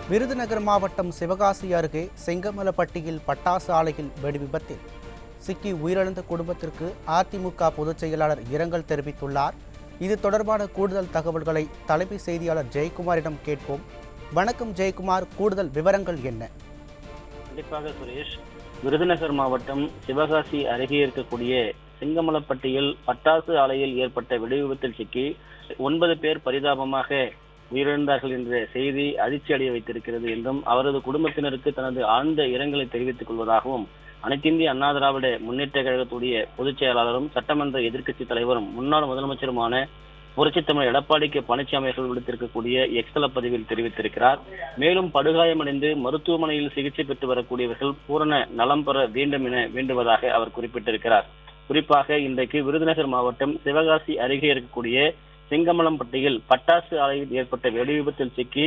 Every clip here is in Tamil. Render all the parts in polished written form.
விருதுநகர் மாவட்டம் சிவகாசி அருகே செங்கமலப்பட்டியில் பட்டாசு ஆலையில் வெடி விபத்தில் சிக்கி உயிரிழந்த குடும்பத்திற்கு அதிமுக பொதுச் செயலாளர் இரங்கல் தெரிவித்துள்ளார். இது தொடர்பான கூடுதல் தகவல்களை தலைமை செய்தியாளர் ஜெயக்குமாரிடம் கேட்போம். வணக்கம் ஜெயக்குமார், கூடுதல் விவரங்கள் என்ன? கண்டிப்பாக சுரேஷ், விருதுநகர் மாவட்டம் சிவகாசி அருகே இருக்கக்கூடிய செங்கமலப்பட்டியில் பட்டாசு ஆலையில் ஏற்பட்ட வெடி விபத்தில் சிக்கி 9 பேர் பரிதாபமாக உயிரிழந்தார்கள் என்ற செய்தி அதிர்ச்சி அடைய வைத்திருக்கிறது என்றும் அவரது குடும்பத்தினருக்கு தனது ஆழ்ந்த இரங்கலை தெரிவித்துக் கொள்வதாகவும் அனைத்திந்திய அண்ணா திராவிட முன்னேற்ற கழகத்துடைய பொதுச் செயலாளரும் சட்டமன்ற எதிர்க்கட்சி தலைவரும் முன்னாள் முதலமைச்சருமான புரட்சித் தமிழர் எடப்பாடி கே பழனிசாமி அவர்கள் விடுத்திருக்கக்கூடிய எக்ஸ்தல பதிவில் தெரிவித்திருக்கிறார். மேலும் படுகாயமடைந்து மருத்துவமனையில் சிகிச்சை பெற்று வரக்கூடியவர்கள் பூரண நலம் பெற வேண்டும் என வேண்டுவதாக அவர் குறிப்பிட்டிருக்கிறார். குறிப்பாக இன்றைக்கு விருதுநகர் மாவட்டம் சிவகாசி அருகே இருக்கக்கூடிய செங்கமலம்பட்டியில் பட்டாசு ஆலையில் ஏற்பட்ட வெடி விபத்தில் சிக்கி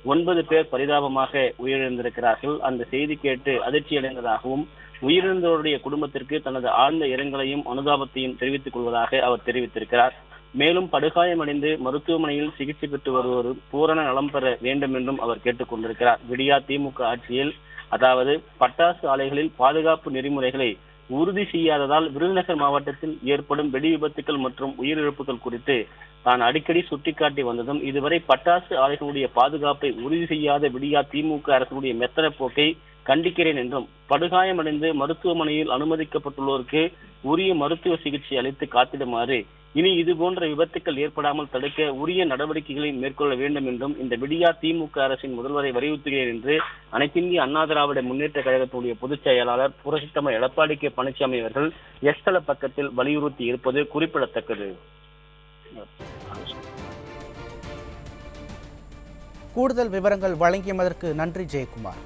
9 பேர் பரிதாபமாக உயிரிழந்திருக்கிறார்கள். அந்த செய்தி கேட்டு அதிர்ச்சி அடைந்ததாகவும் உயிரிழந்தவருடைய குடும்பத்திற்கு தனது ஆழ்ந்த இரங்கலையும் அனுதாபத்தையும் தெரிவித்துக் கொள்வதாக அவர் தெரிவித்திருக்கிறார். மேலும் படுகாயமடைந்து மருத்துவமனையில் சிகிச்சை பெற்று வருவோரும் பூரண நலம் பெற வேண்டும் என்றும் அவர் கேட்டுக் கொண்டிருக்கிறார். விடியா திமுக ஆட்சியில், அதாவது பட்டாசு ஆலைகளில் பாதுகாப்பு நெறிமுறைகளை உறுதி செய்யாததால் விருதுநகர் மாவட்டத்தில் ஏற்படும் வெடி விபத்துகள் மற்றும் உயிரிழப்புகள் குறித்து தான் அடிக்கடி சுட்டிக்காட்டி வந்ததும் இதுவரை பட்டாசு ஆலைகளுடைய பாதுகாப்பை உறுதி செய்யாத விடியா திமுக அரசுடைய மெத்தன போக்கை கண்டிக்கிறேன் என்றும், படுகாயமடைந்து மருத்துவமனையில் அனுமதிக்கப்பட்டுள்ளோருக்கு உரிய மருத்துவ சிகிச்சை அளித்து காத்திடுமாறு, இனி இது போன்ற விபத்துக்கள் ஏற்படாமல் தடுக்க உரிய நடவடிக்கைகளை மேற்கொள்ள வேண்டும் என்றும் இந்த விடியா திமுக அரசின் முதல்வரை வலியுறுத்துகிறேன் என்று அனைத்திந்திய அண்ணா திராவிட முன்னேற்ற கழகத்துடைய பொதுச் செயலாளர் புரட்சித் தமிழர் எடப்பாடி கே பழனிசாமி அவர்கள் எஸ்தல பக்கத்தில் வலியுறுத்தி இருப்பது குறிப்பிடத்தக்கது. கூடுதல் விவரங்கள் வழங்கியதற்கு நன்றி ஜெயக்குமார்.